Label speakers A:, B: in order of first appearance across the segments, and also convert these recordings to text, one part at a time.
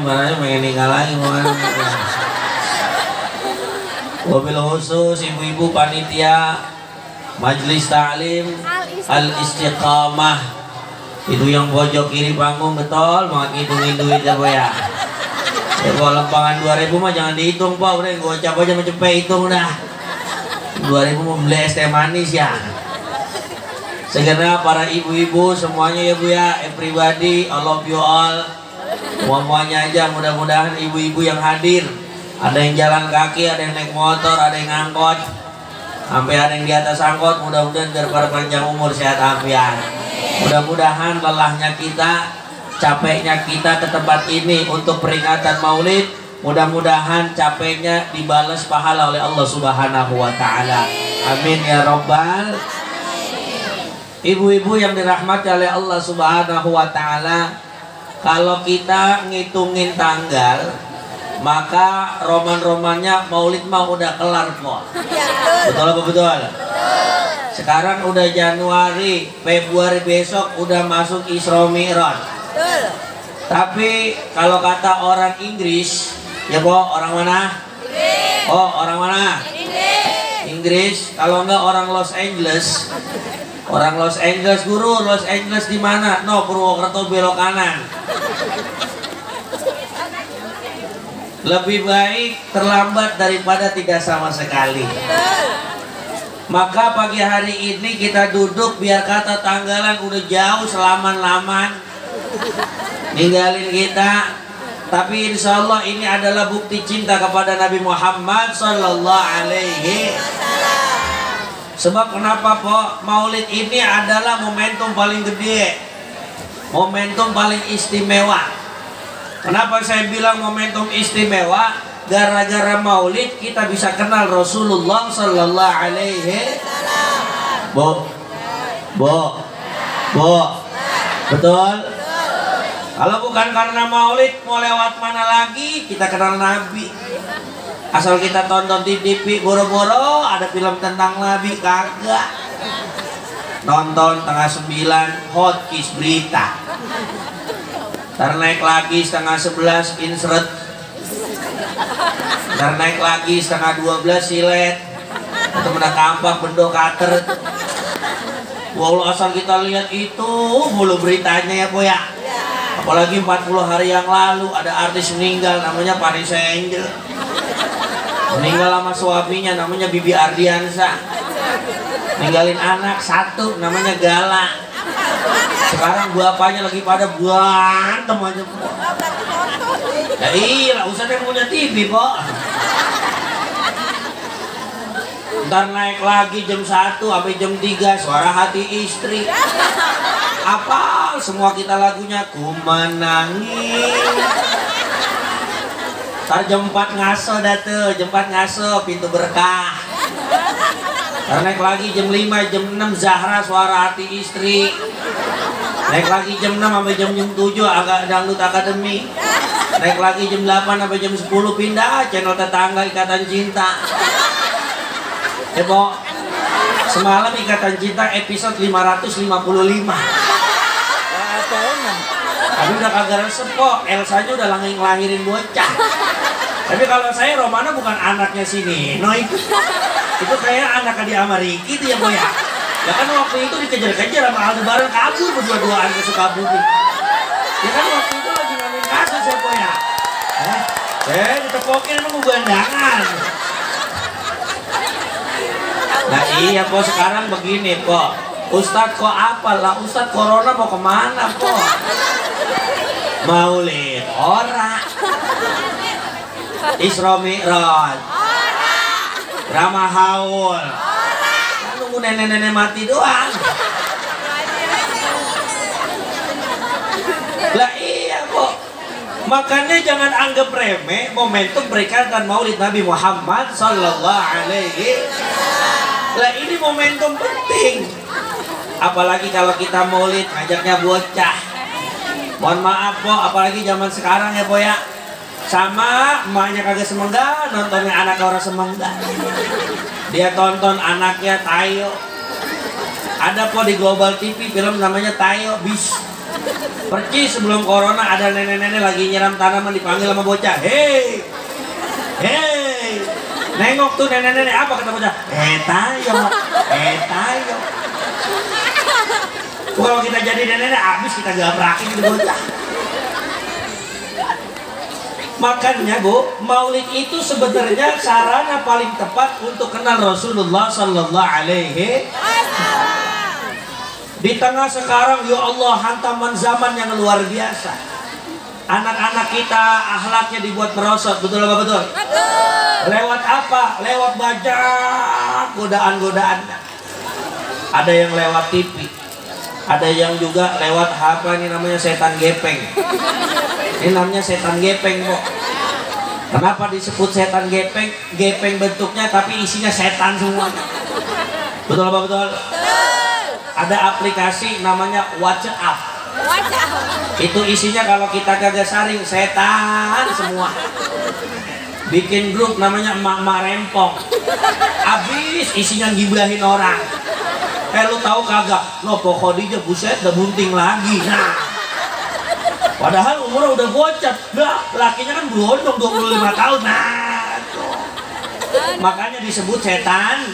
A: gimana pengen nikah lagi mana. Wabil khusus ibu-ibu panitia Majelis Ta'lim Al-Istiqamah, itu yang pojok kiri panggung, betul banget ngitungin duit ya Pak ya. Ya kalau lempangan 2000 mah jangan dihitung Pak, udah gocap aja macam hitung dah. 2000 mau beli es teh manis ya. Segera para ibu-ibu semuanya ya Bu ya, everybody, I love you all. Semuanya aja, mudah-mudahan ibu-ibu yang hadir, ada yang jalan kaki, ada yang naik motor, ada yang ngangkot, sampai ada yang di atas angkot, mudah-mudahan biar para panjang umur, sehat afiat. Mudah-mudahan lelahnya kita, capeknya kita ke tempat ini untuk peringatan Maulid, mudah-mudahan capeknya dibalas pahala oleh Allah Subhanahu wa taala. Amin ya rabbal. Ibu-ibu yang dirahmati oleh Allah Subhanahu wa taala, kalau kita ngitungin tanggal, maka roman-romannya Maulid mah udah kelar kok. Betul apa betul? Sekarang udah Januari, Februari besok udah masuk Isra Mi'raj. Tapi kalau kata orang Inggris, ya Bo, orang mana? Oh, orang mana? Inggris. Kalau enggak orang Los Angeles. Orang Los Angeles, guru, Los Angeles di mana? No, Purwokerto belok kanan. Lebih baik terlambat daripada tidak sama sekali. Maka pagi hari ini kita duduk biar kata tanggalan udah jauh selaman-laman ninggalin kita, tapi insya Allah ini adalah bukti cinta kepada Nabi Muhammad Sallallahu Alaihi. Sebab kenapa Po? Maulid ini adalah momentum paling gede, momentum paling istimewa. Kenapa saya bilang momentum istimewa? Gara-gara Maulid kita bisa kenal Rasulullah Sallallahu Alaihi. Bo, betul? Kalau bukan karena Maulid, mau lewat mana lagi kita kenal Nabi? Asal kita tonton di TV, boro-boro ada film tentang Nabi, kagak. Nonton tengah 9 Hot Kiss berita, ntar naik lagi setengah 11 insert, ntar naik lagi setengah 12 silet, atau mendak kampak bendo kater. Walau asal kita lihat itu mulu beritanya ya Po ya. Apalagi 40 hari yang lalu ada artis meninggal namanya Paris Angel, meninggal sama suaminya namanya Bibi Ardiansa, ninggalin anak satu namanya Gala. Sekarang bapaknya lagi pada berantem aja Po. Ya iya, Ustaz yang punya TV Po. Ntar naik lagi jam 1 sampai jam 3 Suara Hati Istri. Apa semua kita lagunya, ku menangis. Ntar jam 4 ngaso dah tuh, jam 4 ngaso pintu berkah. Ntar naik lagi jam 5, jam 6 Zahra Suara Hati Istri. Naik lagi jam 6 sampai jam 7 agak dangdut akademi. Naik lagi jam 8 sampai jam 10 pindah channel tetangga Ikatan Cinta. Po, semalam Ikatan Cinta episode 555. Tapi udah kagak resep kok, Elsanya udah ngelahirin bocah. Tapi kalau saya Romana bukan anaknya sini, no itu kayak anak di Amerika itu ya Po ya. Ya kan waktu itu dikejar-kejar sama Aldebaran, kabur berdua-duaan ke Sukabumi. Ya kan waktu itu lagi ngamen kasus ya Po ya. Ditepokin sama gandangan. Nah iya Po, sekarang begini Po, Ustadz kok apa lah, Ustadz Corona mau kemana Po? Maulid ora, Isra Mi'raj ora, Ramah Haul ora, nunggu nenek-nenek mati doang. Lah iya Po, makanya jangan anggap remeh momentum peringatan Maulid Nabi Muhammad Sallallahu Alaihi. Lah ini momentum penting. Apalagi kalau kita Maulid ngajaknya bocah. Mohon maaf Po, apalagi zaman sekarang ya Po ya. Sama emaknya kagak semenggah, nontonnya anak orang semenggah. Dia tonton anaknya Tayo. Ada Po di Global TV film namanya Tayo Bis. Percis sebelum corona ada nenek-nenek lagi nyiram tanaman dipanggil sama bocah. Hei, hei, nengok tuh nenek-nenek, apa kata bocah? Tayo, tayo. Kalau kita jadi nenek-nenek habis kita gabrakin itu bocah. Makanya Bu, maulid itu sebenarnya sarana paling tepat untuk kenal Rasulullah Sallallahu Alaihi Wasallam. Di tengah sekarang, ya Allah, hantaman zaman yang luar biasa. Anak-anak kita akhlaknya dibuat merosot, betul apa betul? Betul. Lewat apa? Lewat baca godaan-godaan. Ada yang lewat TV, ada yang juga lewat apa ini namanya setan gepeng. Ini namanya setan gepeng kok. Kenapa disebut setan gepeng? Gepeng bentuknya tapi isinya setan semua. Betul apa betul? Ada aplikasi namanya WhatsApp. Itu isinya kalau kita kagak saring setan semua. Bikin grup namanya emak-emak rempong. Habis isinya gibahin orang. Lu tahu kagak? Lo Khadijah buset udah bunting lagi. Nah, padahal umurnya udah bocah. Lah, lakinya kan berondong 25 tahun. Nah, tuh. Makanya disebut setan.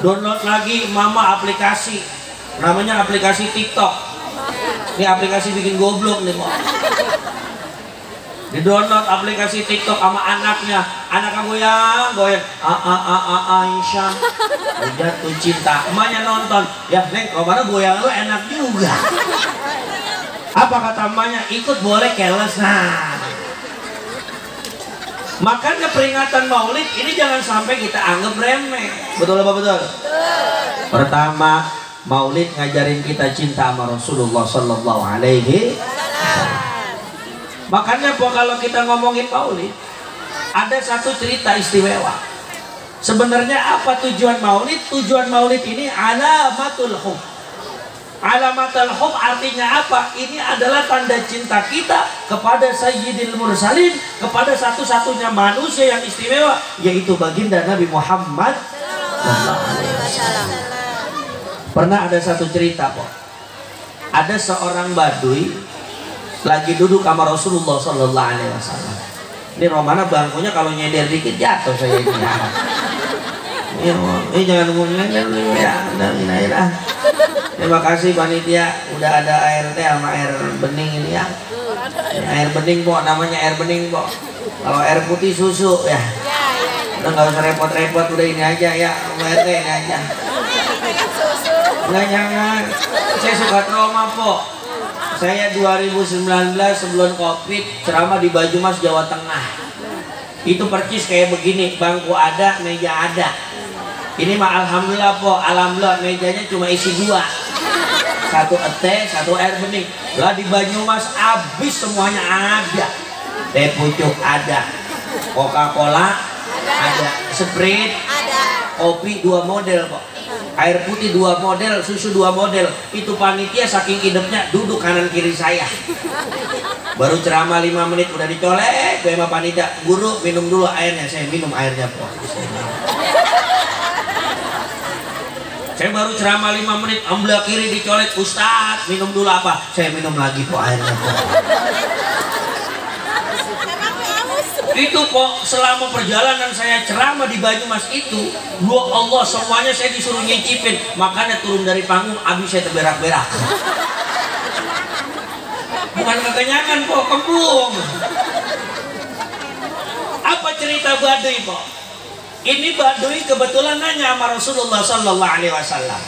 A: Download lagi mama aplikasi. Namanya aplikasi TikTok. Ini aplikasi bikin goblok nih, Mo. Di download aplikasi TikTok sama anaknya. Anaknya goyang. Aisyah. Jatuh cinta. Emaknya nonton. Ya, Neng, kalau goyang lu enak juga. Apa kata emaknya? Ikut boleh, keles. Nah, makanya peringatan maulid ini jangan sampai kita anggap remeh. Betul apa betul? Pertama, maulid ngajarin kita cinta sama Rasulullah Sallallahu Alaihi Wasallam. Makanya kalau kita ngomongin maulid, ada satu cerita istimewa. Sebenarnya apa tujuan maulid? Tujuan maulid ini alamatul hub. Alamatul hub artinya apa? Ini adalah tanda cinta kita kepada Sayyidil Mursalin, kepada satu-satunya manusia yang istimewa, yaitu baginda Nabi Muhammad Sallallahu Alaihi Wasallam. Pernah ada satu cerita kok. Ada seorang badui lagi duduk sama Rasulullah Sallallahu Alaihi Wasallam. Ini Romana bangkunya kalau nyender dikit jatuh saya ini. Ini jangan ngomongin ya. Terima kasih panitia udah ada air teh sama air bening ini ya. Air bening po, namanya air bening po. Kalau air putih susu ya. Udah nggak usah repot-repot, udah ini aja ya. Air teh ini aja. Nggak jangan. Saya suka trauma po. Saya 2019 sebelum Covid ceramah di Banyumas Jawa Tengah. Itu percis kayak begini, bangku ada, meja ada. Ini mah alhamdulillah po, alhamdulillah mejanya cuma isi 2. Satu teh, satu air bening. Lah di Banyumas habis semuanya ada. Teh pucuk ada, Coca-Cola ada, Sprite ada, kopi 2 model kok. Air putih 2 model, susu 2 model. Itu panitia saking idepnya duduk kanan kiri saya. Baru ceramah 5 menit udah dicolek. Gue sama panitia, guru minum dulu airnya. Saya minum airnya po. Saya baru ceramah 5 menit, ambil kiri dicolek, Ustadz minum dulu apa? Saya minum lagi po airnya po. Itu kok selama perjalanan saya ceramah di Banyumas itu, ya Allah semuanya saya disuruh nyicipin. Makanya turun dari panggung habis saya terberak-berak. Bukan kekenyangan kok, kembung. Apa cerita Baduy kok? Ini Baduy kebetulan nanya sama Rasulullah Sallallahu Alaihi Wasallam.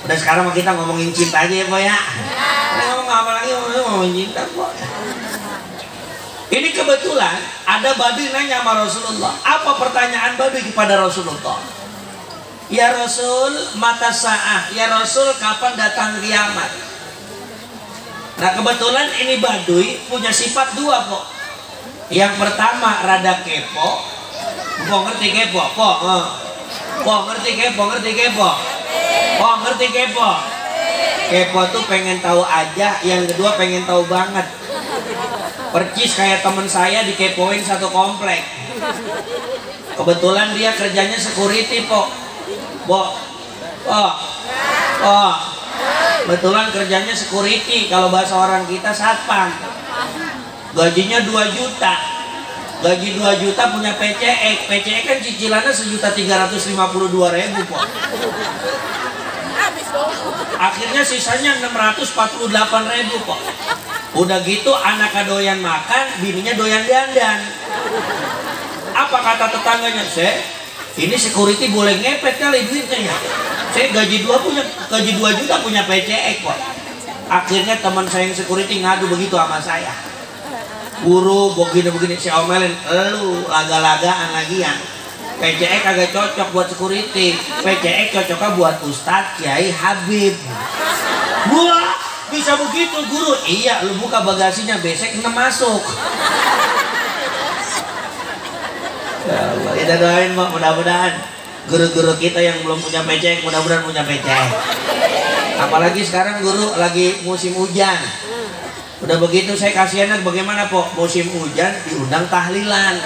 A: Udah sekarang kita ngomongin cinta aja ya po ya. Ngomong apa lagi, ngomongin cinta po. Ini kebetulan ada Baduy nanya sama Rasulullah. Apa pertanyaan Baduy kepada Rasulullah? Ya Rasul, mata sa'ah. Ya Rasul, kapan datang kiamat? Nah kebetulan ini Baduy punya sifat 2 kok. Yang pertama rada kepo. Po ngerti kepo? Po ngerti kepo? Ngerti kepo? Po ngerti kepo? Kepo tuh pengen tahu aja. Yang kedua pengen tahu banget. Percis kayak temen saya dikepoin satu komplek. Kebetulan dia kerjanya security po. Kebetulan kerjanya security, kalau bahasa orang kita satpam. Gajinya 2 juta. Gaji 2 juta punya PCE. PCE kan cicilannya 1.352.000 kok. Akhirnya sisanya 648.000 kok. Udah gitu anak doyan makan, bininya doyan dandan. Apa kata tetangganya? Ini security boleh ngepet kali duitnya ya. Saya gaji 2 juta punya PCE kok. Akhirnya teman saya yang security ngadu begitu sama saya. Guru begini saya omelin, lu laga-lagaan lagian. PCE kagak cocok buat security. PCE cocoknya buat Ustadz Kiai Habib. Wah, bisa begitu guru? Iya, lu buka bagasinya besek kena masuk. Ya Allah, kita doain Pak, mudah-mudahan guru-guru kita yang belum punya PCE mudah-mudahan punya PCE. Apalagi sekarang guru lagi musim hujan. Udah begitu saya kasihannya bagaimana Pok? Musim hujan diundang tahlilan.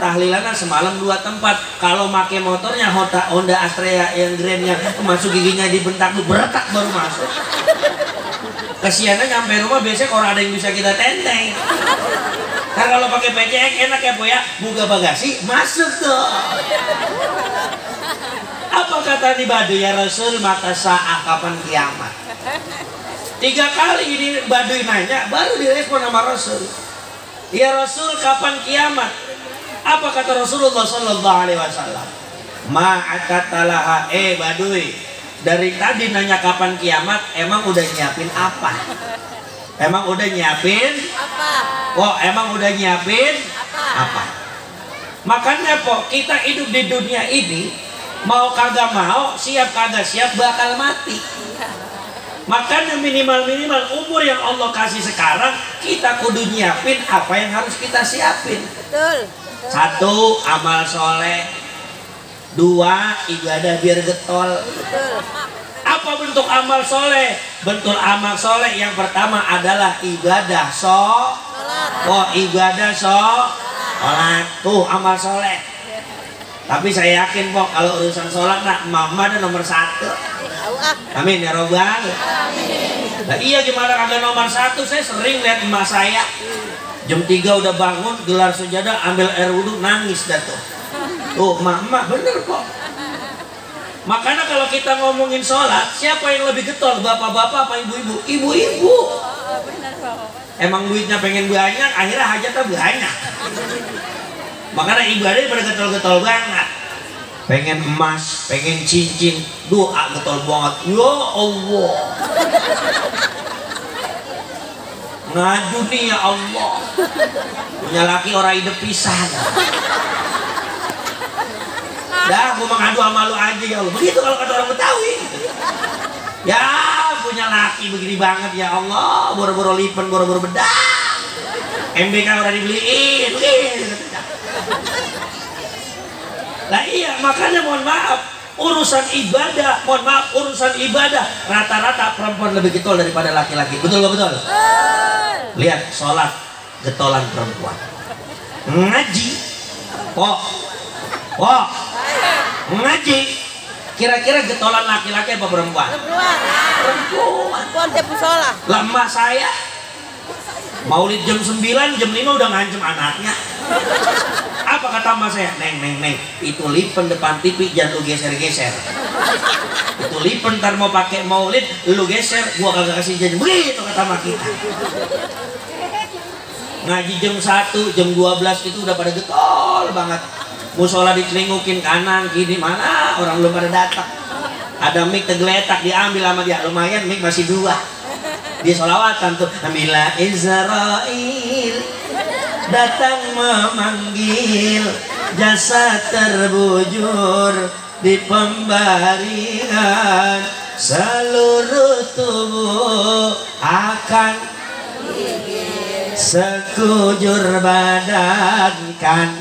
A: Tahlilannya semalam 2 tempat. Kalau make motornya Honda Astrea yang grandnya masuk giginya dibentak beretak baru masuk. Kasihannya nyampe rumah biasanya kalau ada yang bisa kita tenteng. Kan kalau pakai PCX enak ya Po ya, buka bagasi masuk tuh. Apa kata di Baduy ya Rasul, mata saat kapan kiamat? 3 kali ini Baduy nanya, baru direspon sama Rasul. Ya Rasul, kapan kiamat? Apa kata Rasulullah Sallallahu Alaihi Wasallam? Ma'akatalaha Baduy, dari tadi nanya kapan kiamat, emang udah nyiapin apa? Emang udah nyiapin apa? Oh, emang udah nyiapin apa? Makanya Pok, kita hidup di dunia ini, mau kagak mau, siap kagak siap bakal mati. Makanya minimal umur yang Allah kasih sekarang, kita kudu nyiapin apa yang harus kita siapin. Betul. 1, amal soleh. 2, ibadah biar getol. Betul. Apa bentuk amal soleh? Bentuk amal soleh yang pertama adalah ibadah ibadah sholat. Tuh amal soleh. Tapi saya yakin Pok, kalau urusan sholat nak mama ada nomor 1. Amin ya robbal. Nah, iya gimana kagak nomor 1? Saya sering lihat emak saya jam 3 udah bangun, gelar sejadah, ambil air wudhu, nangis dah tuh. Tuh emak bener Pok. Makanya kalau kita ngomongin sholat, siapa yang lebih getol? Bapak-bapak apa ibu-ibu? Ibu-ibu. Emang duitnya pengen banyak, akhirnya hajatnya banyak. Makanya ibadah pada getol-getol banget. Pengen emas, pengen cincin, doa getol banget. Ya Allah. Ngadu nih ya Allah. Punya laki orang hidup pisan. Dah, gue mengadu sama lu aja ya Allah. Begitu kalau kata orang Betawi. Ya, punya laki begini banget ya Allah. Boro-boro lipen, boro-boro bedak. MBK udah dibeliin. Nah iya, makanya mohon maaf. Urusan ibadah. Rata-rata perempuan lebih getol daripada laki-laki. Betul gak betul? Lihat, sholat getolan perempuan. Ngaji. Ngaji, kira-kira getolan laki-laki apa perempuan? Perempuan tiap sholat. Lama saya maulid jam 9, jam 5 udah ngancem anaknya. Apa kata emak saya? Neng, itu lipen depan TV jangan lu geser-geser. Itu lipen ntar mau pakai maulid, lu geser, gua kagak kasih janji. Begitu kata emak kita. Ngaji jam 1, jam 12 itu udah pada getol banget. Musola dicelingukin kanan kiri, mana orang belum pada datang. Ada mic tergeletak diambil sama dia, lumayan mic masih 2. Dia sholawatan tuh, Mila Israel datang memanggil, jasa terbujur di pembaringan, seluruh tubuh akan sekujur badan kan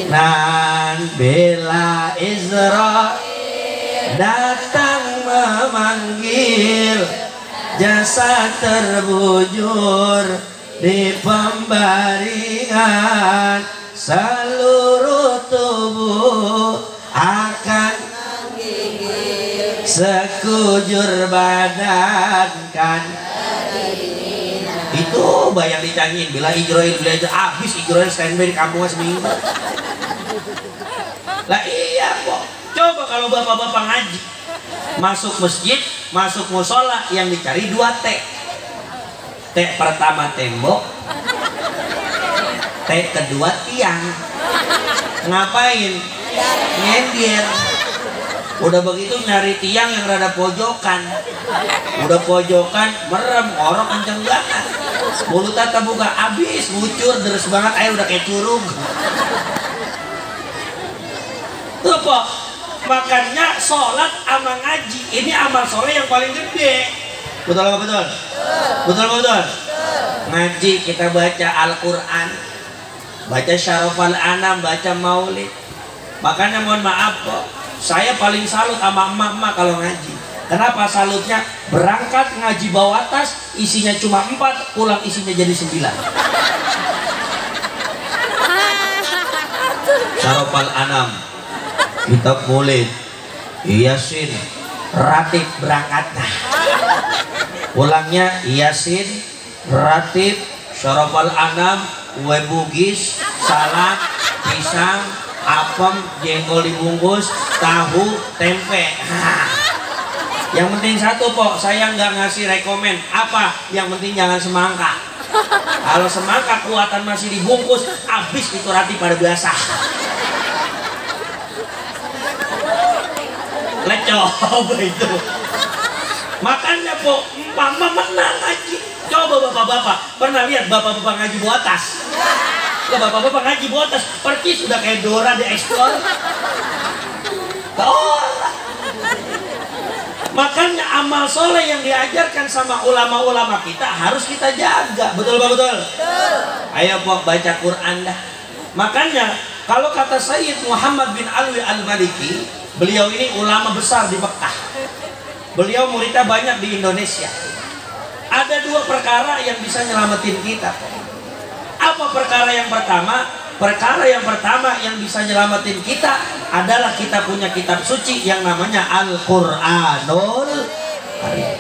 A: nan bila Israel datang memanggil, jasa terbujur di pembaringan, seluruh tubuh akan kujur badan kan. Itu bayang dicangin bila Ijroil habis Ijroil standby di kampung seminggu. Lah iya kok. Coba kalau bapak-bapak ngaji masuk masjid, masuk musola, yang dicari 2 T. T pertama tembok, T kedua tiang. Ngapain? Nyender. Udah begitu nyari tiang yang rada pojokan. Udah pojokan merem, orok kenceng banget. Mulut tata buka habis, ngucur deres banget, air udah kayak curug. Tuh kok, makanya sholat sama ngaji ini amal soleh yang paling gede. Betul apa betul? Betul apa betul? Ngaji kita baca Al-Quran, baca Syarafal Anam, baca Maulid. Makanya mohon maaf kok, saya paling salut sama emak-emak kalau ngaji. Kenapa salutnya? Berangkat ngaji bawa tas, isinya cuma 4, pulang isinya jadi 9. Syarafal Anam, kitab Maulid, Yasin, ratib berangkat. Pulangnya Yasin, ratib, Syarafal Anam, kue bugis, salad, pisang, apem, jengkol dibungkus, tahu, tempe. Yang penting satu pok, saya nggak ngasih rekomen apa. Yang penting jangan semangka. Kalau semangka kuatan masih dibungkus, habis itu rati pada basah. Lecok itu. Makanya pok, mama menang ngaji. Coba bapak-bapak pernah lihat bapak-bapak ngaji bawa tas? Bapak-bapak ngaji bawa tas, percis sudah kayak Dora di Explore. Makanya amal soleh yang diajarkan sama ulama-ulama kita harus kita jaga. Betul Pak? Betul? Betul. Ayo Pak baca Quran dah. Makanya kalau kata Sayyid Muhammad bin Alwi Al-Maliki, beliau ini ulama besar di Mekah. Beliau muridnya banyak di Indonesia. Ada 2 perkara yang bisa nyelamatin kita. Apa perkara yang pertama? Perkara yang pertama yang bisa nyelamatin kita adalah kita punya kitab suci yang namanya Al-Quranul Karim.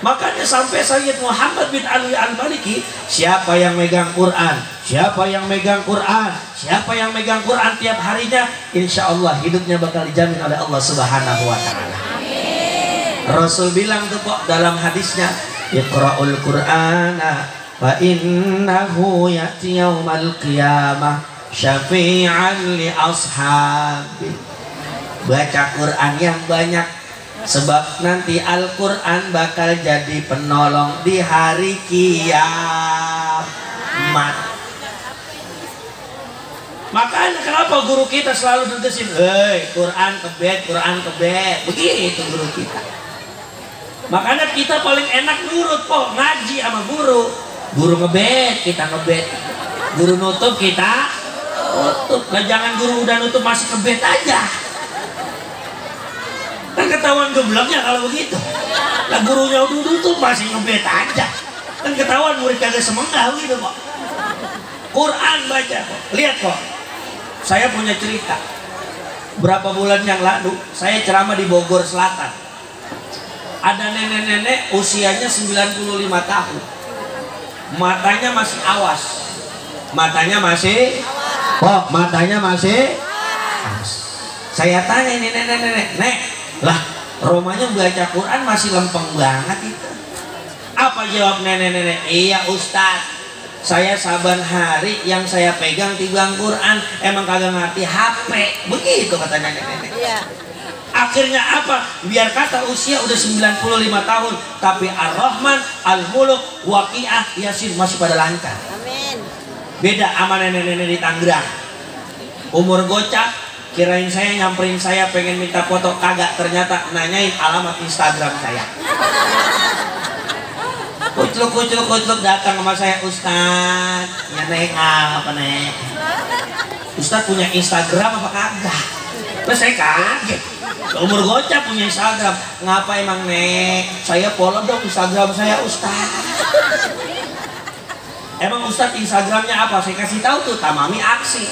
A: Makanya sampai Sayyid Muhammad bin Alwi Al-Maliki, siapa yang megang Quran, siapa yang megang Quran, siapa yang megang Quran tiap harinya, insya Allah hidupnya bakal dijamin oleh Allah Subhanahu wa Ta'ala. Rasul bilang tuh kok dalam hadisnya, Iqra'ul Qur'ana fa innahu ya'ti yaumal qiyamah syafi'an li ashabi. Baca Quran yang banyak, sebab nanti Al-Quran bakal jadi penolong di hari kiamat. Makanya kenapa guru kita selalu nentusin, hei Quran kebet, Quran kebet, begitu guru kita. Makanya kita paling enak nurut kok, ngaji sama guru. Guru ngebet, kita ngebet. Guru nutup, kita nutup. Nah, jangan guru udah nutup masih ngebet aja. Kan ketahuan gebleknya kalau begitu. Nah, gurunya udah nutup masih ngebet aja. Kan ketahuan murid kagak semenggah gitu kok. Quran baca kok. Lihat kok. Saya punya cerita. Berapa bulan yang lalu saya ceramah di Bogor Selatan. Ada nenek-nenek usianya 95 tahun. Matanya masih awas. Matanya masih kok matanya masih awas. Saya tanya ini nenek-nenek, "Nek, lah rumahnya baca Quran masih lempeng banget itu." Apa jawab nenek-nenek? "Iya Ustaz, saya saban hari yang saya pegang timbang Quran, emang kagak ngerti HP." Begitu katanya nenek-nenek. Iya. Akhirnya apa? Biar kata usia udah 95 tahun, tapi Ar-Rahman, Al-Muluk, Waqiah, Yasin masih pada lancar. Amin. Beda sama nenek-nenek di Tangerang. Umur gocap, kirain saya nyamperin saya pengen minta foto, kagak, ternyata nanyain alamat Instagram saya. Kucluk datang sama saya, "Ustaz, ya Nek, apa Nek? Ustaz punya Instagram apa kagak?" Terus saya kaget. Umur gocap punya Instagram. "Ngapa emang Nek? Saya follow dong Instagram saya Ustaz." "Emang Ustaz Instagramnya apa?" Saya kasih tahu tuh, Tamami Aksi.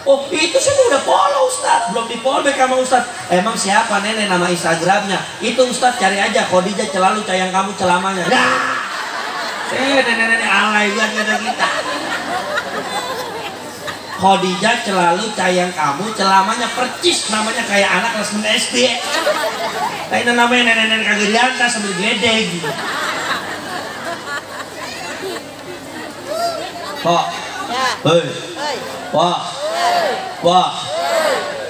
A: Oh itu saya udah follow Ustaz, belum di follow back sama Ustaz. Emang siapa nenek nama Instagramnya? Itu Ustaz cari aja Khadijah selalu sayang kamu celamanya. Nah, nenek-nenek alay banget kata kita. Khadijah selalu sayang kamu celamanya percis namanya kayak anak kelas 9 SD. Kayak namanya nenek-nenek kagak diantar sambil gede gitu. Kok? Hei. Wah. Wah.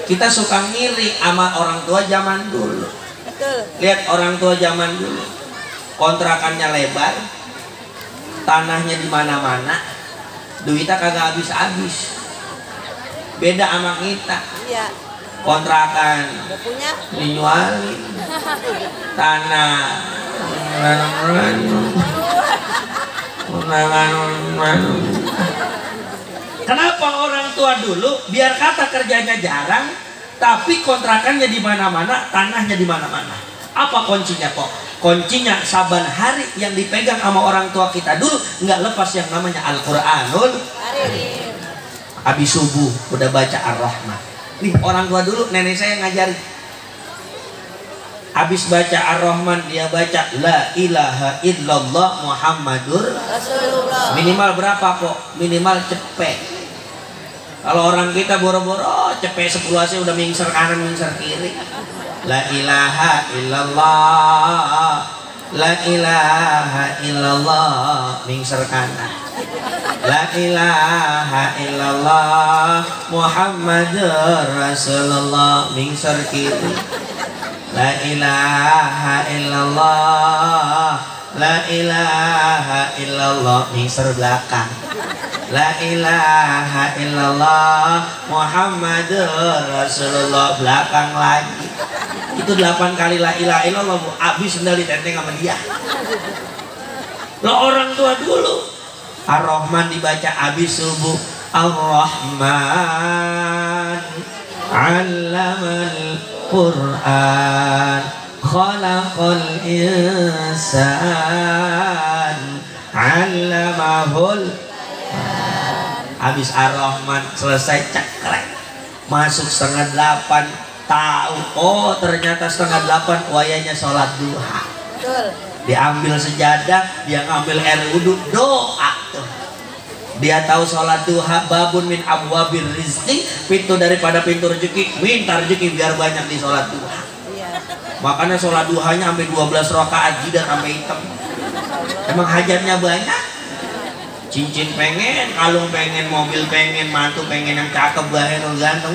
A: Kita suka ngiri sama orang tua zaman dulu. Lihat orang tua zaman dulu. Kontrakannya lebar. Tanahnya di mana-mana. Duitnya kagak habis-habis. Beda sama kita. Iya. Kontrakan dijualin. Tanah. Kenapa orang tua dulu biar kata kerjanya jarang, tapi kontrakannya di mana-mana, tanahnya di mana-mana. Apa kuncinya kok? Kuncinya saban hari yang dipegang sama orang tua kita dulu nggak lepas yang namanya Al-Qur'anul. Habis subuh udah baca Ar-Rahman. Nih orang tua dulu nenek saya ngajari. Habis baca Ar-Rahman dia baca La ilaha illallah Muhammadur Rasulullah. Minimal berapa kok? Minimal cepet. Kalau orang kita boro-boro cepet 10 aja udah mingser kanan mingser kiri. La ilaha illallah. La ilaha illallah mingser kanan. La ilaha illallah Muhammadur Rasulullah mingser kiri. La ilaha illallah. La ilaha illallah mingser belakang. La ilaha illallah Muhammadur Rasulullah belakang lagi. Itu 8 kali la ilaha illallah Bu. Habis sendal ditenteng sama dia. Lo orang tua dulu Ar-Rahman dibaca habis subuh. Ar-Rahman 'allamal Qur'an khalaqal insan 'allamahul. Habis Ar-Rahman selesai cekrek masuk 7:30 tahu oh ternyata 7:30 wayanya sholat duha. Betul. Diambil sejadah, dia ngambil air wudhu, doa tuh. Dia tahu sholat duha babun min abwabir rizqi, pintu daripada pintu rezeki, minta rezeki biar banyak di sholat duha. Makanya sholat duhanya sampai 12 rakaat jidat sampai hitam. Emang hajatnya banyak. Cincin pengen, kalung pengen, mobil pengen, mantu pengen yang cakep, bahir, ganteng.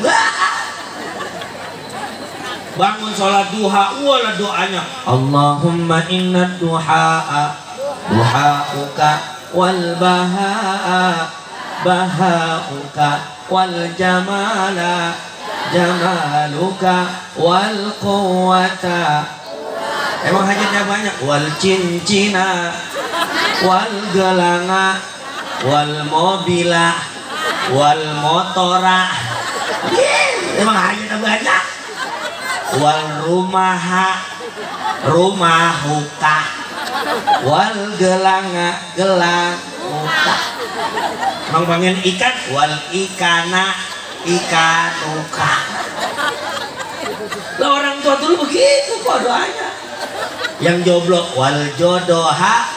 A: Bangun sholat duha, wala doanya. Allahumma inna duha'a duha'uka wal baha'a baha'uka wal jamala jamaluka wal quwwata. Emang hajatnya banyak. Wal cincina wal gelanga wal mobila wal motora. Emang hajatnya banyak. Wal rumaha rumahuka wal gelanga gelanguka. Emang pengen ikan. Wal ikana ikanuka. Lah orang tua dulu begitu kok doanya. Yang joblok wal jodoha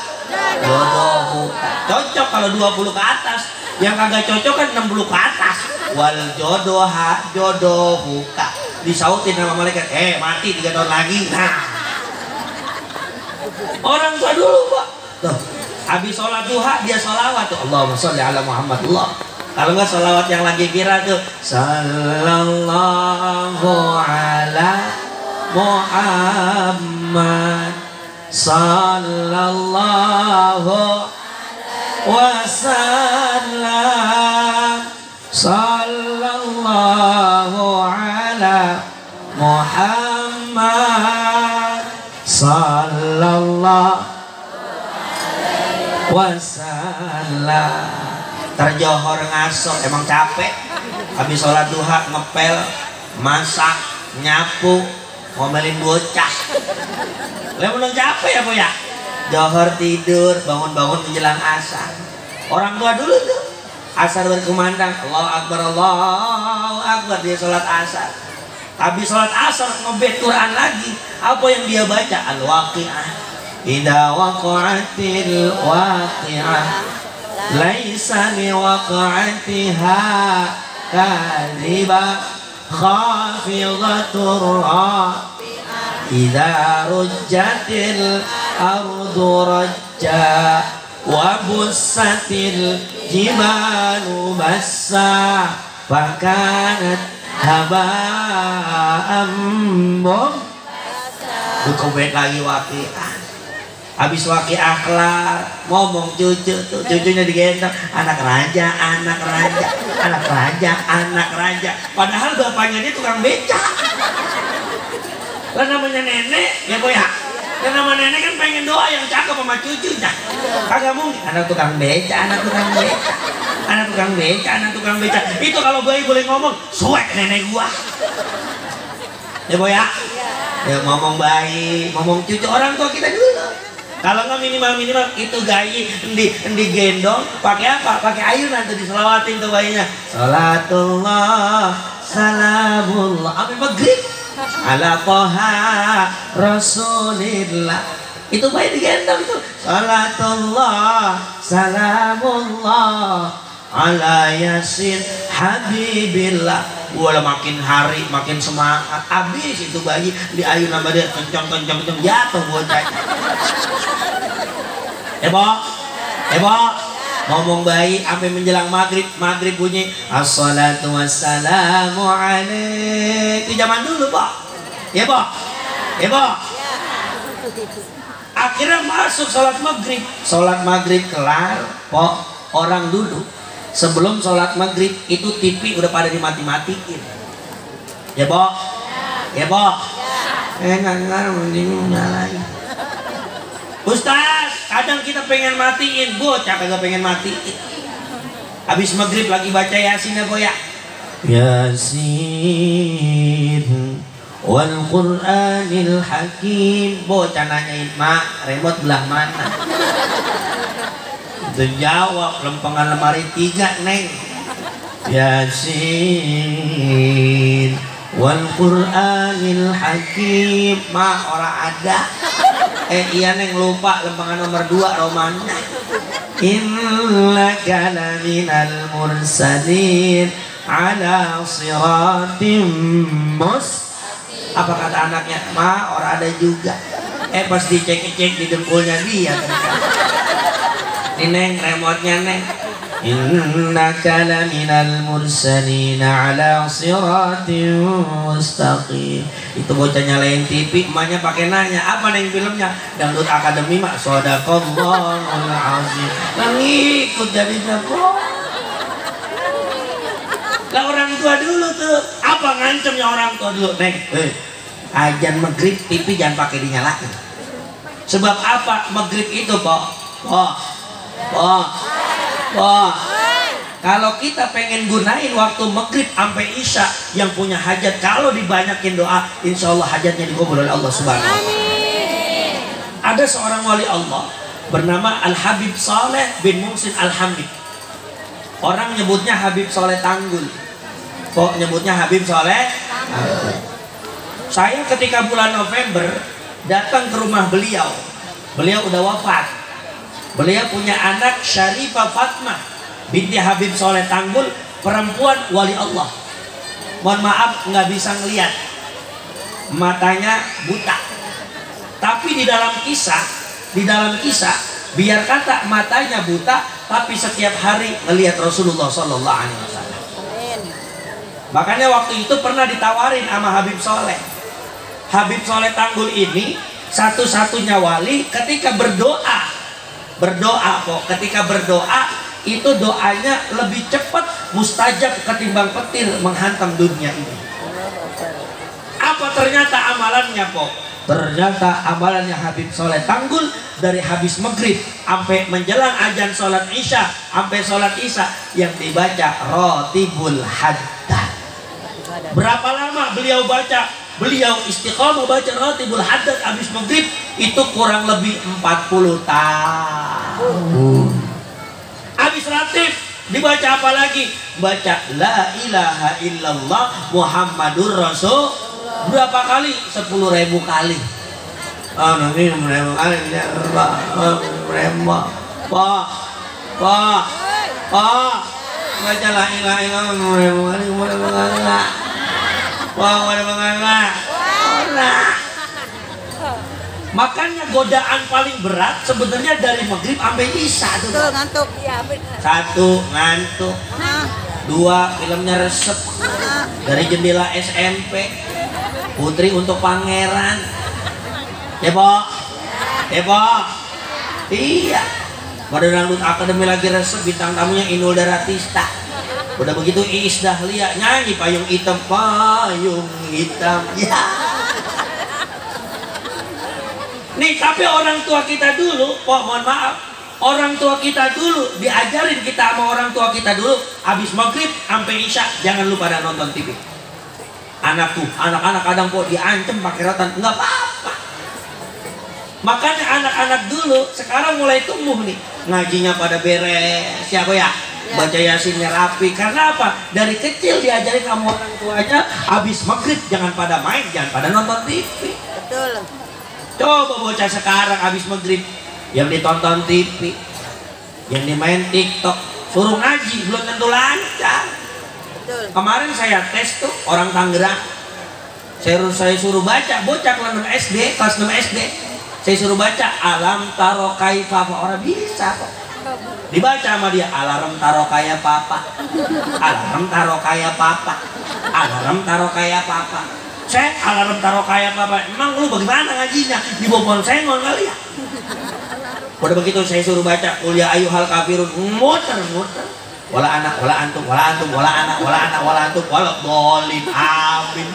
A: jodohuka. Cocok kalau 20 ke atas. Yang kagak cocok kan 60 ke atas. Wal jodoha jodohuka. Disautin sama malaikat, mati 3 tahun lagi. Nah, orang tua dulu Pak tuh, habis sholat duha dia sholawat tuh, Allahumma sholli ala Muhammad. Allah, kalau nggak sholawat yang lagi kira tuh, sallallahu ala Muhammad sallallahu wasallam sallallahu ala Muhammad sallallahu wasallam. Terjohor ngasok emang capek. Habis sholat duha ngepel, masak, nyapu, ngomelin bocah. Lah belum capek ya Bu ya? Johor tidur, bangun-bangun menjelang asar. Orang tua dulu tuh Asar berkumandang, Allahu Akbar, Allahu Akbar, dia sholat asar. Habis sholat asar ngebet Quran lagi. Apa yang dia baca? Al-Waqi'ah. Idza waqa'atil waqi'ah laisa liwaqa'atiha kadhiba khafidatur rafi'ah idza rujjatil ardu rajja wa bussatil jibalu bassa fakanat haba'am Dukubet lagi Waqi'ah. Habis Waqi'ah kelar, ngomong cucu tuh, cucunya digendong, anak raja, anak raja, anak raja, anak raja. Padahal bapaknya dia tukang beca. Lah namanya nenek, ya boy ya. Dan nama nenek kan pengen doa yang cakep sama cucunya. Kagak mungkin anak tukang beca, anak tukang beca, anak tukang beca, anak tukang beca. Itu kalau bayi boleh ngomong, suek nenek gua. Ya boy ya. Ya ngomong bayi, ngomong cucu orang tua kita dulu. Kalau nggak minimal itu gayi digendong pakai apa? Pakai ayunan tuh diselawatin tuh bayinya. Salatullah, salamullah. Sampai maghrib. Ala toha Rasulillah. Itu bayi digendong itu. Salatullah, salamullah ala Yasin Habibillah. Wala makin hari makin semangat. Habis itu bayi diayun sama dia kencang jatuh bocah. Ebo ngomong bayi sampai menjelang maghrib bunyi assalatu wassalamu alaik. Itu zaman dulu Pak. Ya Pak. Akhirnya masuk sholat maghrib kelar Pak. Orang dulu sebelum sholat maghrib itu TV udah pada dimati-matiin. Ya Pak. Nggak mending nyalain. Ustaz, kadang kita pengen matiin, bocah kagak pengen matiin. Habis maghrib lagi baca Yasin ya, Bo ya. Yasin wal Qur'anil Hakim. Bocah nanyain, "Mak, remote belah mana?" Itu jawab, lempengan lemari 3, Neng. Yasin wal Qur'anil Hakim. Mak, orang ada. Iya Neng, lupa lempengan nomor 2 romannya. Innaka laminal mursalin ala siratim mustaqim. Apa kata anaknya? Ma, orang ada juga. Pas dicek-cek di dengkulnya dia. Ini Neng, remote-nya Neng. Innaka laminal mursalin ala siratim mustaqim. Itu bocah nyalain TV, emaknya pakai nanya, apa Neng filmnya? Dangdut Akademi mak, Shadaqallahul azim. Lah ngikut jadinya kok. Lah orang tua dulu tuh, apa ngancemnya orang tua dulu? Neng, ajan maghrib TV jangan pakai dinyalain. Sebab apa? Maghrib itu kalau kita pengen gunain waktu maghrib sampai isya, yang punya hajat kalau dibanyakin doa, insya Allah hajatnya dikabul oleh Allah Subhanahu wa Ta'ala. Ada seorang wali Allah bernama Al Habib Saleh bin Muhsin Al Hamid. Orang nyebutnya Habib Saleh Tanggul. Kok nyebutnya Habib Saleh? Saya ketika bulan November datang ke rumah beliau. Beliau udah wafat. Beliau punya anak Syarifah Fatmah binti Habib Saleh Tanggul, perempuan wali Allah. Mohon maaf nggak bisa ngelihat, matanya buta. Tapi di dalam kisah biar kata matanya buta, tapi setiap hari ngelihat Rasulullah Sallallahu Alaihi Wasallam. Makanya waktu itu pernah ditawarin sama Habib Saleh. Habib Saleh Tanggul ini satu-satunya wali ketika berdoa itu doanya lebih cepat mustajab ketimbang petir menghantam dunia ini. Apa ternyata amalannya Pok? Ternyata amalannya Habib Saleh Tanggul dari habis maghrib sampai menjelang azan sholat isya, sampai sholat isya yang dibaca Rotibul Haddad. Berapa lama beliau baca? Beliau istiqomah baca Rotibul Haddad habis maghrib itu kurang lebih 40 tahun. Habis ratib Dibaca apa lagi? Baca la ilaha illallah Muhammadur Rasul. Berapa kali? 10.000 kali. Nanti 10.000 kali. Pak. Baca la ilaha illallah 10.000 kali. Makanya godaan paling berat sebenarnya dari maghrib sampai isya tuh.
B: Ngantuk. Ya, benar.
A: 1, ngantuk. 2, filmnya resep. Dari jendela SMP. Putri untuk pangeran. Ya, Pok? Iya. Pada dangdut akademi lagi resep, bintang tamunya Inul Daratista. Udah begitu Iis Dahlia nyanyi payung hitam. Ya. Nih, tapi orang tua kita dulu, mohon maaf, orang tua kita dulu diajarin kita sama orang tua kita dulu, habis maghrib sampai isya jangan lupa pada nonton TV. Anak-anak kadang kok diancem pakai rotan, nggak apa-apa. Makanya anak-anak dulu sekarang mulai tumbuh nih, ngajinya pada beres, siapa ya? Baca Yasinnya rapi. Karena apa? Dari kecil diajarin sama orang tuanya, habis maghrib jangan pada main, jangan pada nonton TV.
B: Betul.
A: Coba bocah sekarang habis maghrib yang ditonton TV, yang dimain TikTok, suruh ngaji belum tentu lancar.
B: Betul.
A: Kemarin saya tes tuh orang Tangerang, saya suruh baca bocah kelas 6 SD, saya suruh baca alam taro kaifa, orang bisa kok. Dibaca sama dia, alarm taro kayak papa, alarm taro kayak papa, alarm taro kayak papa. Saya alarm taruh kayak apa? Emang lu bagaimana ngajinya? Di bawah sengon kali ya? Udah begitu saya suruh baca kuliah ayyuhal kafirun, muter. Wala anak, wala antum, wala antum, wala anak, wala anak, wala antum, wala dolin, amin.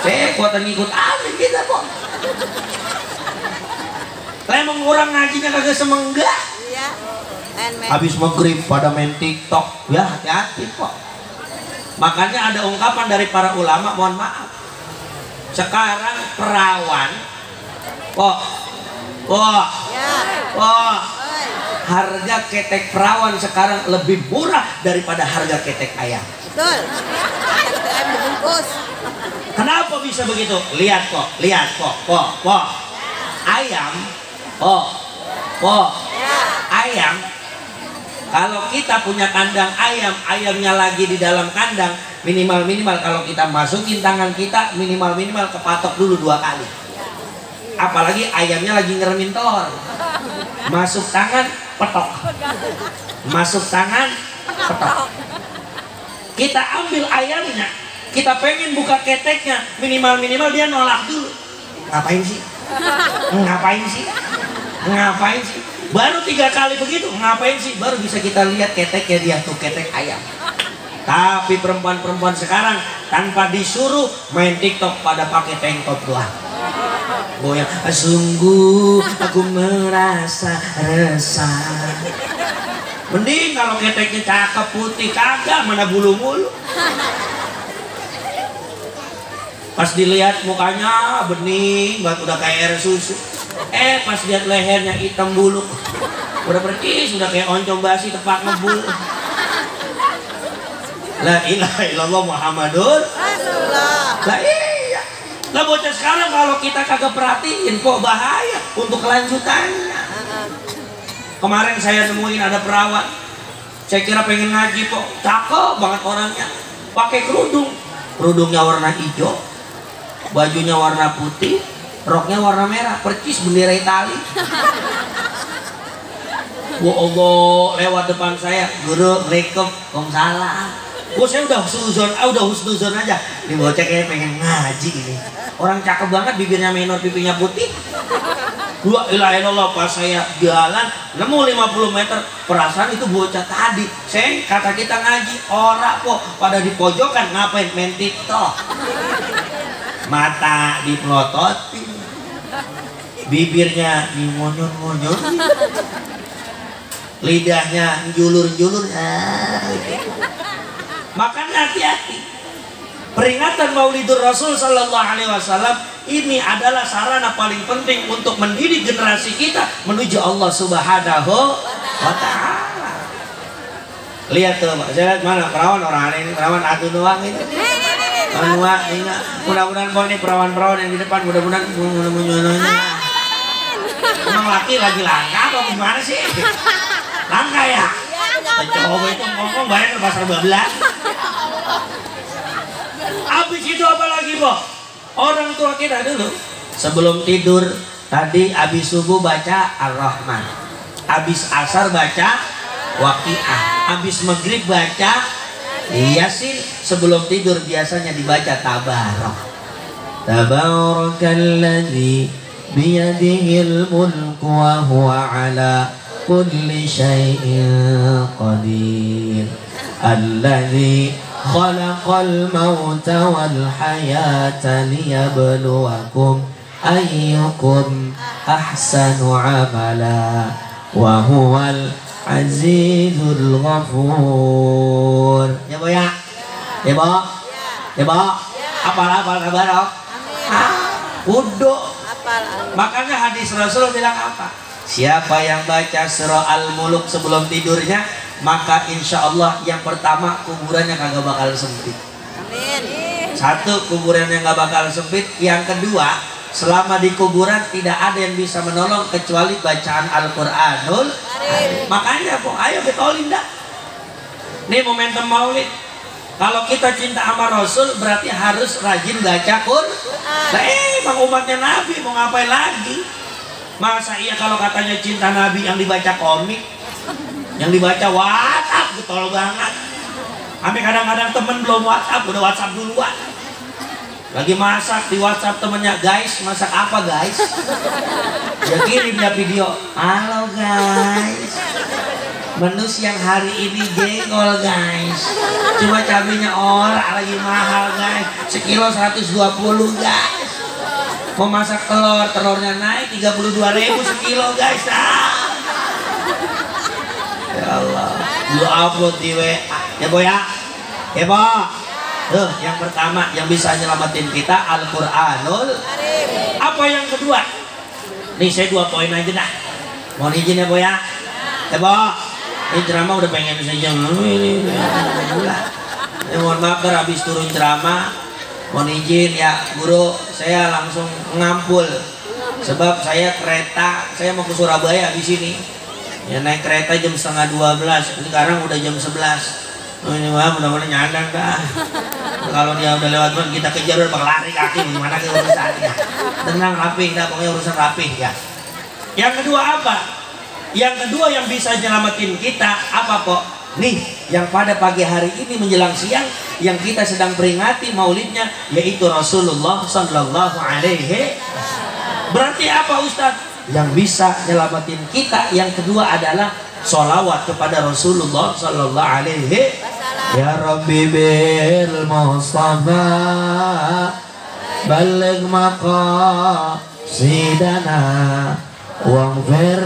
A: Saya kuatan ngikut amin kita kok. Lah emang orang ngajinya kagak semenggak.
B: Iya.
A: Habis maghrib pada main TikTok, ya hati-hati kok. Makanya ada ungkapan dari para ulama, mohon maaf. Sekarang perawan, harga ketek perawan sekarang lebih murah daripada harga ketek ayam.
B: Betul. Ayam dibungkus.
A: Kenapa bisa begitu? Lihat kok. Ayam, ayam. Kalau kita punya kandang ayam, ayamnya lagi di dalam kandang, minimal kalau kita masukin tangan kita, minimal kepatok dulu 2 kali. Apalagi ayamnya lagi ngeremin telur, masuk tangan petok, masuk tangan petok. Kita ambil ayamnya, kita pengen buka keteknya, minimal dia nolak dulu. Ngapain sih? Baru 3 kali begitu, ngapain sih? Baru bisa kita lihat keteknya dia tuh, ketek ayam. Tapi perempuan sekarang tanpa disuruh main TikTok pada pakai tank top doang. Goyang, sungguh aku merasa resah. Mending kalau keteknya cakep putih, kagak mana bulu mulu. Pas dilihat mukanya bening, udah kayak air susu. Pas lihat lehernya hitam bulu, udah percis, udah kayak oncom basi tepak ngebul. La ilaha illallah Muhammadur Rasulullah. Lah iya. Lah bocah sekarang kalau kita kagak perhatiin kok bahaya untuk kelanjutannya. Kemarin saya nemuin ada perawat, saya kira pengen ngaji kok, cakep banget orangnya, pakai kerudungnya warna hijau, bajunya warna putih, roknya warna merah, percis bendera Itali. Allah lewat depan saya, guru rekep, salah. Saya udah husnuzon aja. Ini bocah kayak pengen ngaji ini. Orang cakep banget, bibirnya menor, pipinya putih. La ilaha illallah, pas saya jalan nemu 50 meter, perasaan itu bocah tadi. Saya kata kita ngaji, ora kok pada di pojokan ngapain main TikTok. Mata dipelototin, bibirnya ngonyon-ngonyon, lidahnya julur-julur. Makanya hati-hati. Peringatan Maulidur Rasul Sallallahu Alaihi Wasallam ini adalah sarana paling penting untuk mendidik generasi kita menuju Allah Subhanahu wa Ta'ala. Lihat tuh, Pak. Saya lihat mana perawan orang ini, perawan atuh doang ini. Anua, ingat. Mudah-mudahan Pak ini perawan-perawan yang di depan mudah-mudahan emang laki lagi langka atau gimana sih? Langka ya? Coba itu ngomong bayar ke pasar bablas. Habis itu apa lagi, Pak? Orang tua kita dulu sebelum tidur tadi habis subuh baca Ar-Rahman, habis asar baca Waqiah, habis maghrib baca Yasin, sebelum tidur biasanya dibaca Tabarak. Tabarakalladzi biyadihil mulku wa huwa ala kulli syai'in qadir. Alladzi khalaqal mauta wal hayata liyabluwakum ayyukum ahsanu amala wa huwal azizul ghafur. Ya Bo ya? Ya Bo? Ya Bo? Apal Tabarak? Kudu. Makanya hadis Rasul bilang apa? Siapa yang baca surah Al-Muluk sebelum tidurnya, maka insya Allah yang pertama kuburannya kagak bakal sempit. Amin. Satu, kuburannya nggak bakal sempit. Yang kedua, selama di kuburan tidak ada yang bisa menolong kecuali bacaan Al-Quranul. Makanya po, ayo betulin dah. Ini momentum Maulid. Kalau kita cinta sama Rasul berarti harus rajin baca Quran. Nah, emang umatnya Nabi mau ngapain lagi? Masa iya kalau katanya cinta Nabi yang dibaca komik, yang dibaca WhatsApp, getol banget. Sampai kadang-kadang temen belum WhatsApp, udah WhatsApp duluan. Lagi masak di WhatsApp temennya, guys masak apa guys? Dia kirim dia video, halo guys, menu siang hari ini jengkol guys, cuma cabenya ora lagi mahal guys, sekilo 120 guys. Mau masak telur, telurnya naik 32.000 sekilo guys. Ya Allah, lu upload di WA ya Bo ya? Ya Bo? Tuh, yang pertama yang bisa nyelamatin kita Al-Quranul. Apa yang kedua? Nih saya 2 poin aja dah. Mohon izin ya Bo ya? Ya Bo? Ini ceramah udah pengen saja. Mohon maaf habis turun ceramah. Mohon izin ya guru, saya langsung ngampul sebab saya kereta, saya mau ke Surabaya di sini. Ya naik kereta jam setengah 12, sekarang udah jam 11. Ini mah mudah-mudahan nyadar dah. Kalau dia udah lewat pun kita kejar udah bakal lari kaki gimana ke urusannya. Tenang rapih dah, pokoknya urusan rapih ya. Yang kedua apa? Yang kedua yang bisa nyelamatin kita apa kok? Nih, yang pada pagi hari ini menjelang siang yang kita sedang peringati maulidnya yaitu Rasulullah Sallallahu Alaihi. Berarti apa Ustadz? Yang bisa nyelamatin kita yang kedua adalah sholawat kepada Rasulullah Sallallahu Alaihi. Ya Rabbi bil Mustafa baligh maqasidana waghfir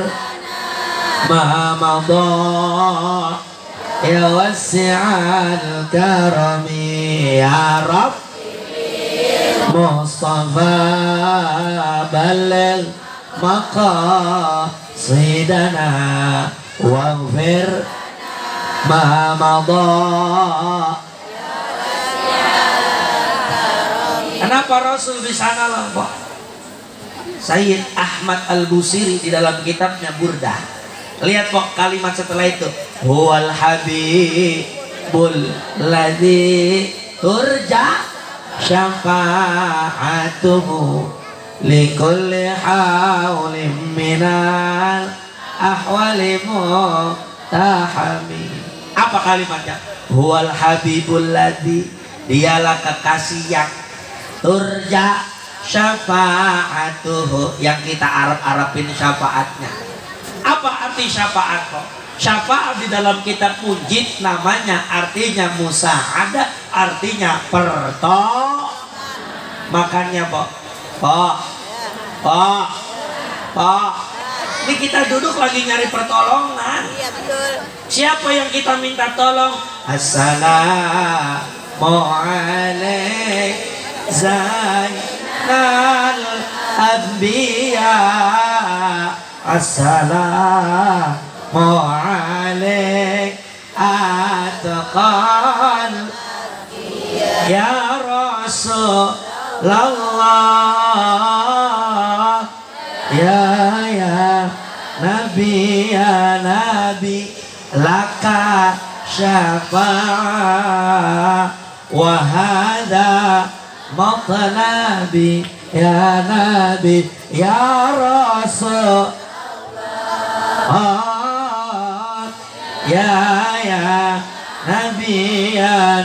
A: ma madha ya wasi'al karami ya Rabb Mustafa baligh maqasidana waghfir ma madha. Kenapa Rasul di sana lah Pak? Sayyid Ahmad Al-Busiri di dalam kitabnya Burdah. Lihat kok kalimat setelah itu. Huwal habibul ladzi turja syafa'atuhu likulli hawlim minal ahwali mutahami. Apa kalimatnya? Huwal habibul ladzi, dialah kekasih yang turja syafa'atuhu, yang kita arep-arepin syafaatnya. Apa arti syafaat kok? Syafaat di dalam kitab Mujid namanya artinya musa'adah, artinya makanya Pak. Ini kita duduk lagi nyari pertolongan. Iya betul. Siapa yang kita minta tolong? Assalamualaikum Zainal Anbiya. Assalamualaikum atqal ya Rasulullah ya Nabi laka syafa'a wa hadha matlabi ya Nabi ya Rasul ya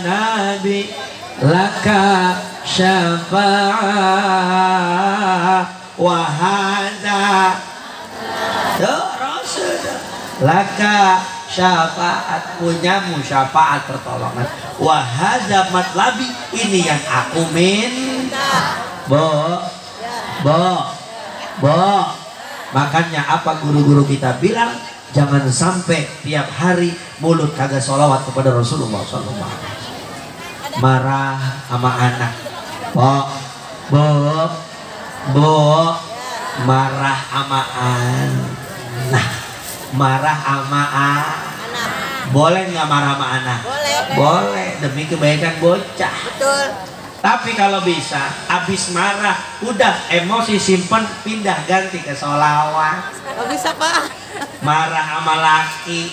A: Nabi laka syafa'a wa hadha ya Rasul laka syafaat, punyamu syafaat pertolongan. Wahada matlabi, ini yang aku minta. Bo. Makanya apa guru-guru kita bilang, jangan sampai tiap hari mulut kagak sholawat kepada Rasulullah SAW. Marah sama anak, bo, marah sama anak. Marah sama anak. Boleh nggak marah sama anak? Boleh, demi kebaikan bocah.
B: Betul.
A: Tapi kalau bisa, habis marah, udah emosi simpen, pindah ganti ke sholawat.
B: Gak bisa Pak.
A: Marah sama laki,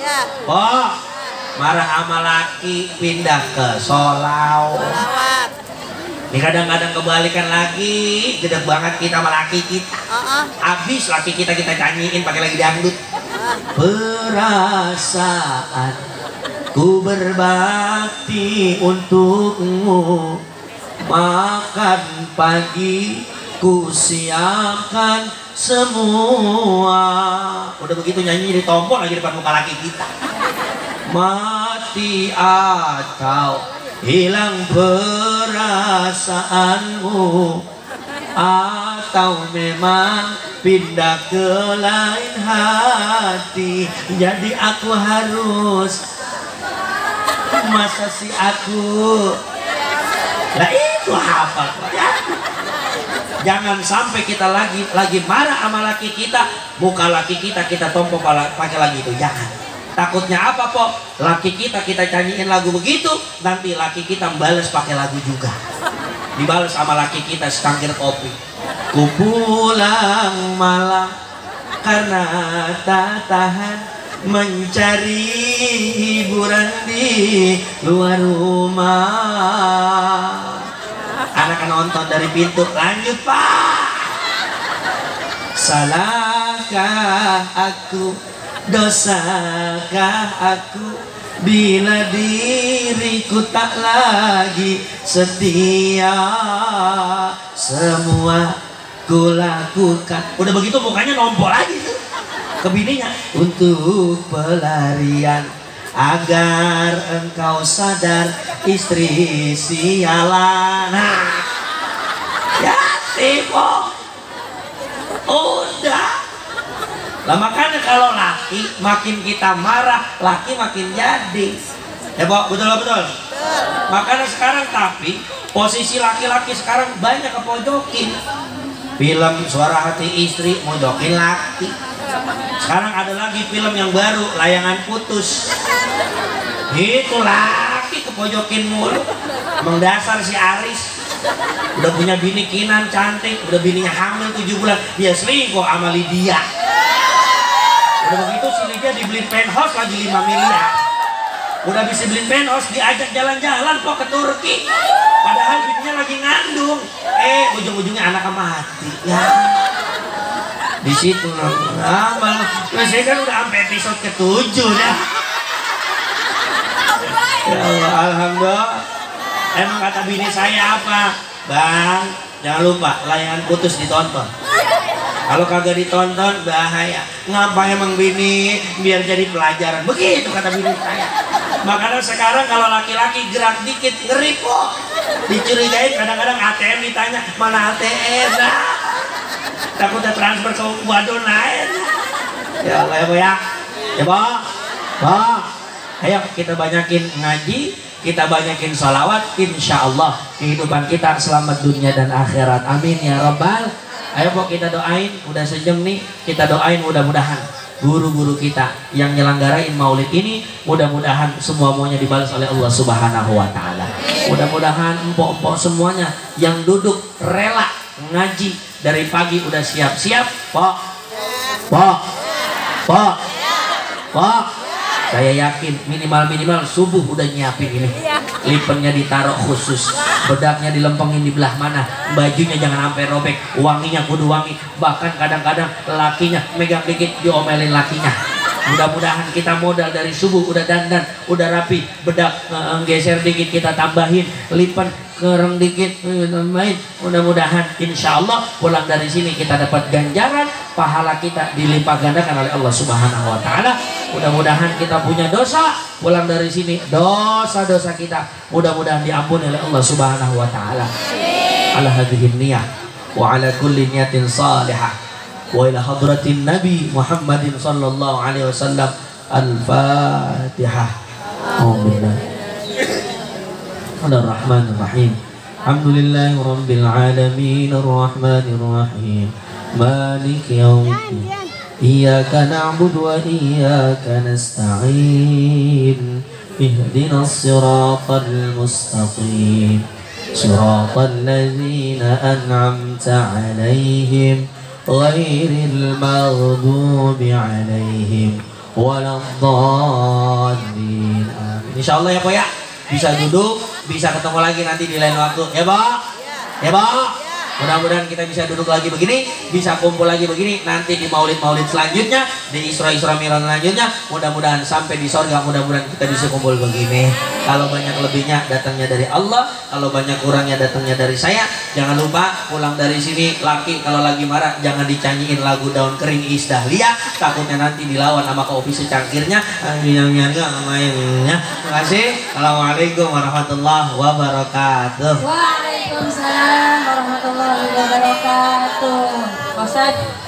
B: Ya.
A: marah sama laki, pindah ke sholawat.
B: Sholawat.
A: Ini kadang-kadang kebalikan lagi, gede banget kita sama laki kita. Habis laki kita nyanyiin pakai lagi dangdut. Perasaan ku berbakti untukmu, makan pagi ku siapkan semua. Udah begitu nyanyi ditompok lagi depan muka laki kita. Mati atau hilang perasaanmu, atau memang pindah ke lain hati. Jadi aku harus masa si aku. Nah itu hafal ya. Jangan sampai kita lagi marah sama laki kita, muka laki kita tompok pakai lagi itu, jangan. Takutnya apa po? Laki kita nyanyiin lagu begitu, nanti laki kita balas pakai lagu juga. Dibalas sama laki kita secangkir kopi. Ku pulang malam karena tak tahan mencari hiburan di luar rumah. Anak nonton dari pintu, lanjut Pak. Salahkah aku? Dosakah aku bila diriku tak lagi setia? Semua ku lakukan. Udah begitu mukanya nombol lagi tuh ke bininya. Untuk pelarian agar engkau sadar, istri sialan. Nah, ya tipe. Udah. Lah makanya kalau laki makin kita marah, laki makin jadi. Ya Pok, betul. Makanya sekarang tapi posisi laki-laki sekarang banyak kepojokin. Film Suara Hati Istri mojokin laki. Sekarang ada lagi film yang baru, Layangan Putus. Itu laki kepojokin mulu. Emang dasar si Aris. Udah punya bini Kinan cantik, udah bininya hamil 7 bulan, dia selingkuh sama Lydia. Udah begitu si Lydia dibeli penthouse lagi 5 miliar. Udah bisa beli penthouse, diajak jalan-jalan kok ke Turki. Padahal bininya lagi ngandung. Ujung-ujungnya anaknya mati. Ya. Di situ malah saya kan udah sampai episode ke-7 ya. Ya Allah, alhamdulillah. Emang kata bini saya apa? Bang, jangan lupa Layangan Putus ditonton. Kalau kagak ditonton bahaya. Ngapa emang bini? Biar jadi pelajaran. Begitu kata bini saya. Makanya sekarang kalau laki-laki gerak dikit ngeri kok. Dicurigain kadang-kadang ATM ditanya mana ATM. Nah, takutnya transfer ke wadon lain. Ya Allah ya Bo ya. Ya Bo. Ayo kita banyakin ngaji, kita banyakin sholawat, insya Allah kehidupan kita selamat dunia dan akhirat. Amin ya Rabbal. Ayo Pok kita doain, udah sejam nih, kita doain mudah-mudahan guru-guru kita yang nyelenggarain maulid ini. Mudah-mudahan semua maunya dibalas oleh Allah Subhanahu wa taala. Mudah-mudahan empok-empok semuanya yang duduk rela ngaji dari pagi udah siap-siap, Pak. Pak. Pak. Pak. Saya yakin minimal subuh udah nyiapin ini. Lipennya ditaruh khusus, bedaknya dilempengin di belah mana, bajunya jangan sampai robek, wanginya kudu wangi. Bahkan kadang-kadang lakinya megang dikit diomelin lakinya. Mudah-mudahan kita modal dari subuh udah dandan, udah rapi, bedak geser dikit kita tambahin, lipen kereng dikit tambahin. Mudah-mudahan insya Allah pulang dari sini kita dapat ganjaran, pahala kita dilipat gandakan oleh Allah Subhanahu wa taala. Mudah-mudahan kita punya dosa, pulang dari sini dosa-dosa kita mudah-mudahan diampuni oleh Allah Subhanahu wa taala. Ala hadhihi niyah wa ala kulli niyatin salihah. Wa ila hadratin Nabi Muhammadin sallallahu alaihi wasallam. Al-Fatihah. Amin. Ar-Rahmanir-Rahim. Alhamdulillahi rabbil alamin ar-Rahmanir Rahim. Maliki yaumiddin. Iyyaka na'budu wa iyyaka nasta'in. Ihdinas siratal mustaqim. Siratal ladzina an'amta 'alaihim ghairil maghdubi 'alaihim waladdallin. Amin. Insyaallah ya Pak ya. Bisa duduk, bisa ketemu lagi nanti di lain waktu. Ya Pak? Ya Pak? Mudah-mudahan kita bisa duduk lagi begini, bisa kumpul lagi begini nanti di maulid-maulid selanjutnya, di Isra Mi'raj selanjutnya. Mudah-mudahan sampai di sorga, mudah-mudahan kita bisa kumpul begini. Kalau banyak lebihnya datangnya dari Allah, kalau banyak kurangnya datangnya dari saya. Jangan lupa pulang dari sini laki kalau lagi marah jangan dicanyiin lagu daun kering Iis Dahlia, takutnya nanti dilawan sama kopi secangkirnya. Terima kasih. Assalamualaikum warahmatullahi wabarakatuh.
B: Waalaikumsalam warahmatullahi wabarakatuh. Ustaz.